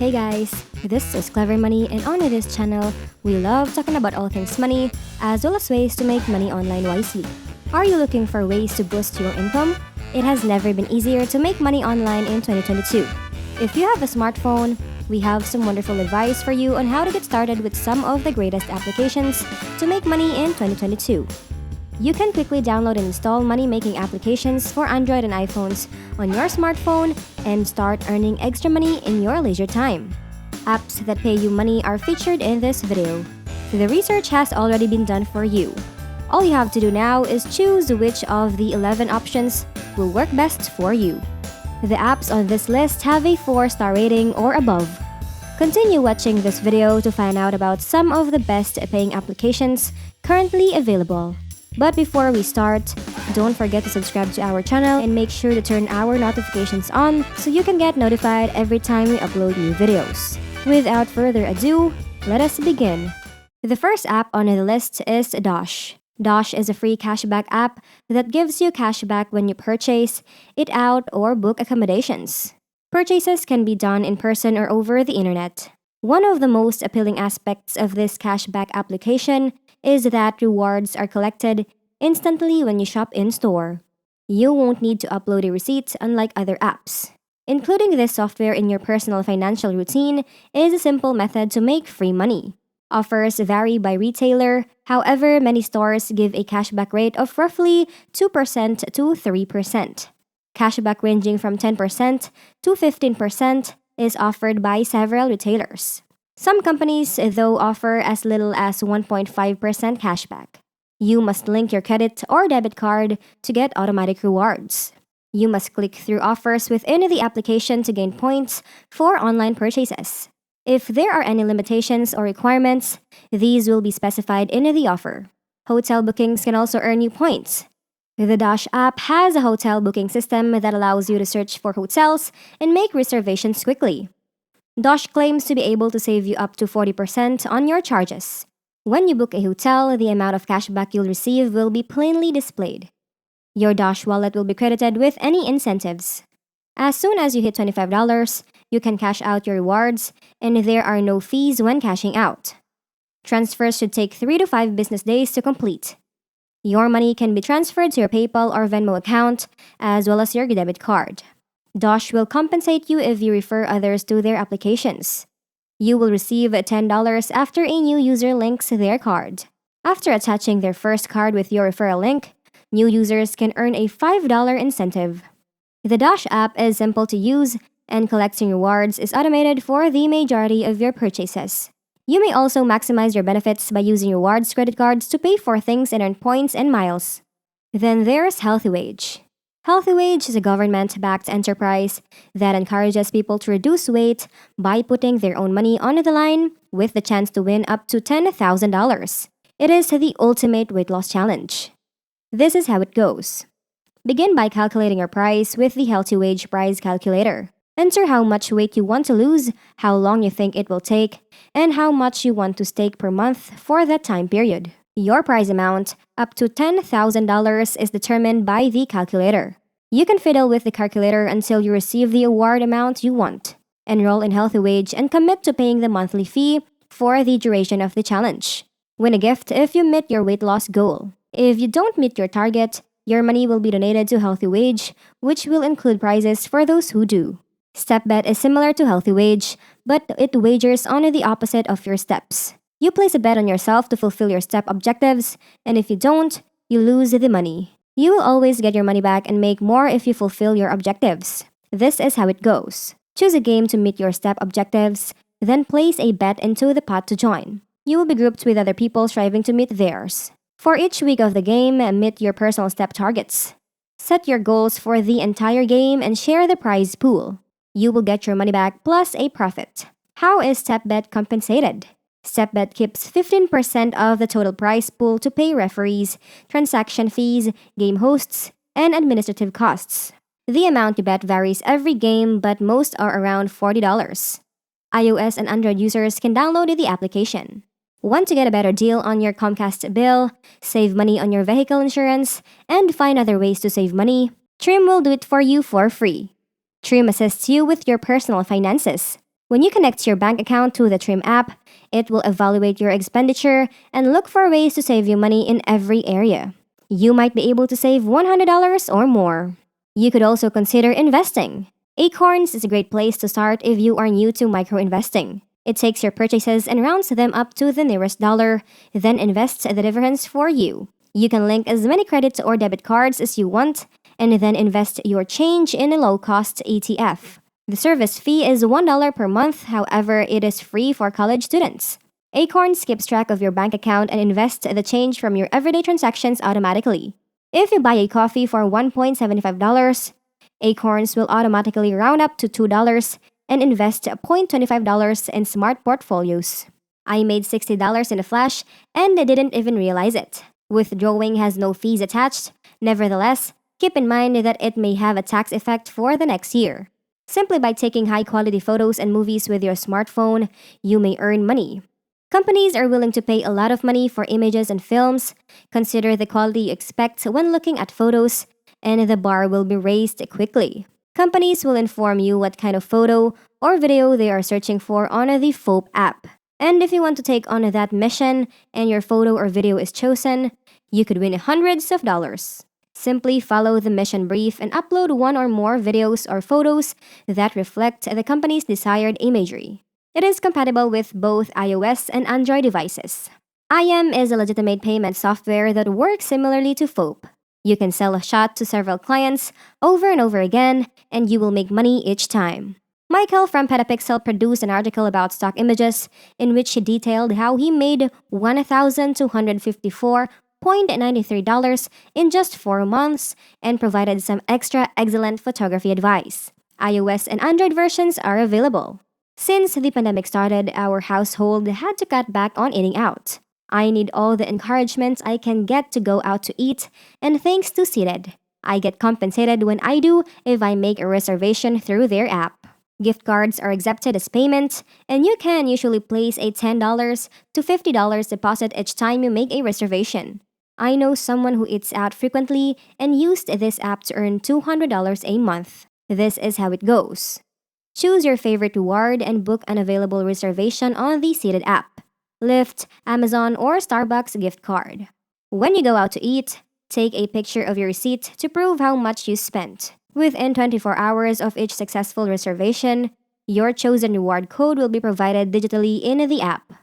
Hey guys, this is Clever Money, and on this channel, we love talking about all things money as well as ways to make money online wisely. Are you looking for ways to boost your income? It has never been easier to make money online in 2022. If you have a smartphone, we have some wonderful advice for you on how to get started with some of the greatest applications to make money in 2022. You can quickly download and install money-making applications for Android and iPhones on your smartphone and start earning extra money in your leisure time. Apps that pay you money are featured in this video. The research has already been done for you. All you have to do now is choose which of the 11 options will work best for you. The apps on this list have a 4-star rating or above. Continue watching this video to find out about some of the best paying applications currently available. But before we start, don't forget to subscribe to our channel and make sure to turn our notifications on so you can get notified every time we upload new videos. Without further ado, let us begin. The first app on the list is Dosh. Dosh is a free cashback app that gives you cashback when you purchase, eat out, or book accommodations. Purchases can be done in person or over the internet. One of the most appealing aspects of this cashback application is that rewards are collected instantly when you shop in-store. You won't need to upload a receipt unlike other apps. Including this software in your personal financial routine is a simple method to make free money. Offers vary by retailer, however, many stores give a cashback rate of roughly 2% to 3%. Cashback ranging from 10% to 15% is offered by several retailers. Some companies, though, offer as little as 1.5% cashback. You must link your credit or debit card to get automatic rewards. You must click through offers within the application to gain points for online purchases. If there are any limitations or requirements, these will be specified in the offer. Hotel bookings can also earn you points. The Dosh app has a hotel booking system that allows you to search for hotels and make reservations quickly. Dosh claims to be able to save you up to 40% on your charges. When you book a hotel, the amount of cashback you'll receive will be plainly displayed. Your Dosh wallet will be credited with any incentives. As soon as you hit $25, you can cash out your rewards, and there are no fees when cashing out. Transfers should take 3 to 5 business days to complete. Your money can be transferred to your PayPal or Venmo account, as well as your debit card. Dosh will compensate you if you refer others to their applications. You will receive $10 after a new user links their card. After attaching their first card with your referral link, new users can earn a $5 incentive. The Dosh app is simple to use, and collecting rewards is automated for the majority of your purchases. You may also maximize your benefits by using rewards credit cards to pay for things and earn points and miles. Then there's Healthy Wage. Healthy Wage is a government-backed enterprise that encourages people to reduce weight by putting their own money on the line with the chance to win up to $10,000. It is the ultimate weight loss challenge. This is how it goes. Begin by calculating your price with the Healthy Wage price calculator. Enter how much weight you want to lose, how long you think it will take, and how much you want to stake per month for that time period. Your prize amount, up to $10,000, is determined by the calculator. You can fiddle with the calculator until you receive the award amount you want. Enroll in Healthy Wage and commit to paying the monthly fee for the duration of the challenge. Win a gift if you meet your weight loss goal. If you don't meet your target, your money will be donated to Healthy Wage, which will include prizes for those who do. StepBet is similar to Healthy Wage, but it wagers on the opposite of your steps. You place a bet on yourself to fulfill your step objectives, and if you don't, you lose the money. You will always get your money back and make more if you fulfill your objectives. This is how it goes. Choose a game to meet your step objectives, then place a bet into the pot to join. You will be grouped with other people striving to meet theirs. For each week of the game, meet your personal step targets. Set your goals for the entire game and share the prize pool. You will get your money back plus a profit. How is StepBet compensated? StepBet keeps 15% of the total prize pool to pay referees, transaction fees, game hosts, and administrative costs. The amount you bet varies every game, but most are around $40. iOS and Android users can download the application. Want to get a better deal on your Comcast bill, save money on your vehicle insurance, and find other ways to save money? Trim will do it for you for free. Trim assists you with your personal finances. When you connect your bank account to the Trim app, it will evaluate your expenditure and look for ways to save you money in every area. You might be able to save $100 or more. You could also consider investing. Acorns is a great place to start if you are new to micro investing. It takes your purchases and rounds them up to the nearest dollar, then invests the difference for you. You can link as many credit or debit cards as you want, and then invest your change in a low-cost ETF. The service fee is $1 per month, however, it is free for college students. Acorns keeps track of your bank account and invests the change from your everyday transactions automatically. If you buy a coffee for $1.75, Acorns will automatically round up to $2 and invest $0.25 in smart portfolios. I made $60 in a flash and I didn't even realize it. Withdrawing has no fees attached. Nevertheless, keep in mind that it may have a tax effect for the next year. Simply by taking high-quality photos and movies with your smartphone, you may earn money. Companies are willing to pay a lot of money for images and films. Consider the quality you expect when looking at photos, and the bar will be raised quickly. Companies will inform you what kind of photo or video they are searching for on the FOAP app. And if you want to take on that mission and your photo or video is chosen, you could win hundreds of dollars. Simply follow the mission brief and upload one or more videos or photos that reflect the company's desired imagery. It is compatible with both iOS and Android devices. IM is a legitimate payment software that works similarly to FOAP. You can sell a shot to several clients over and over again, and you will make money each time. Michael from Petapixel produced an article about stock images in which he detailed how he made $1,254.93 in just 4 months and provided some extra excellent photography advice. iOS and Android versions are available. Since the pandemic started, our household had to cut back on eating out. I need all the encouragement I can get to go out to eat, and thanks to Seated, I get compensated when I do if I make a reservation through their app. Gift cards are accepted as payment, and you can usually place a $10 to $50 deposit each time you make a reservation. I know someone who eats out frequently and used this app to earn $200 a month. This is how it goes. Choose your favorite reward and book an available reservation on the Seated app, Lyft, Amazon, or Starbucks gift card. When you go out to eat, take a picture of your receipt to prove how much you spent. Within 24 hours of each successful reservation, your chosen reward code will be provided digitally in the app.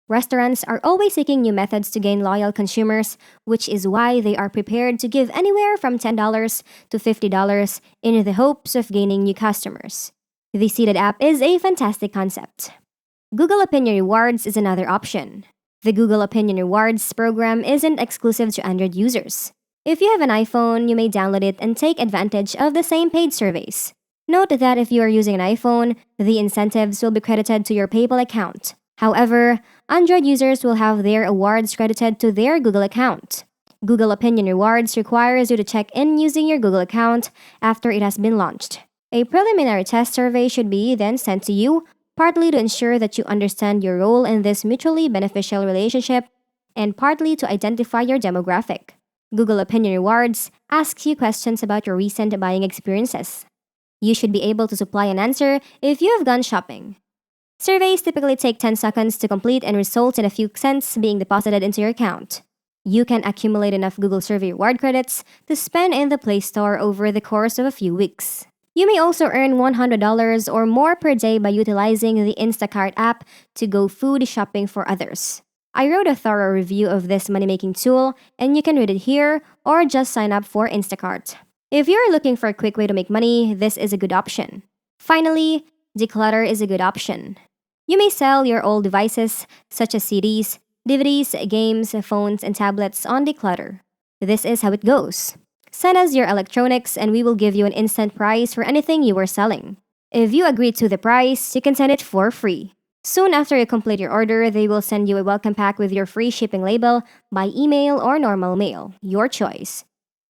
Restaurants are always seeking new methods to gain loyal consumers, which is why they are prepared to give anywhere from $10 to $50 in the hopes of gaining new customers. The Seated app is a fantastic concept. Google Opinion Rewards is another option. The Google Opinion Rewards program isn't exclusive to Android users. If you have an iPhone, you may download it and take advantage of the same paid surveys. Note that if you are using an iPhone, the incentives will be credited to your PayPal account. However, Android users will have their awards credited to their Google account. Google Opinion Rewards requires you to check in using your Google account after it has been launched. A preliminary test survey should be then sent to you, partly to ensure that you understand your role in this mutually beneficial relationship, and partly to identify your demographic. Google Opinion Rewards asks you questions about your recent buying experiences. You should be able to supply an answer if you have gone shopping. Surveys typically take 10 seconds to complete and result in a few cents being deposited into your account. You can accumulate enough Google Survey reward credits to spend in the Play Store over the course of a few weeks. You may also earn $100 or more per day by utilizing the Instacart app to go food shopping for others. I wrote a thorough review of this money-making tool, and you can read it here or just sign up for Instacart. If you're looking for a quick way to make money, this is a good option. Finally, declutter is a good option. You may sell your old devices, such as CDs, DVDs, games, phones, and tablets on Declutter. This is how it goes. Send us your electronics and we will give you an instant price for anything you are selling. If you agree to the price, you can send it for free. Soon after you complete your order, they will send you a welcome pack with your free shipping label by email or normal mail, your choice.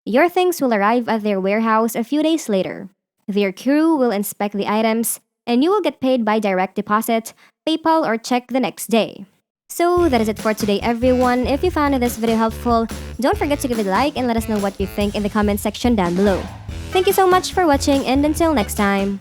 Your things will arrive at their warehouse a few days later. Their crew will inspect the items, and you will get paid by direct deposit, PayPal, or check the next day. So that is it for today, everyone. If you found this video helpful, don't forget to give it a like and let us know what you think in the comment section down below. Thank you so much for watching, and until next time.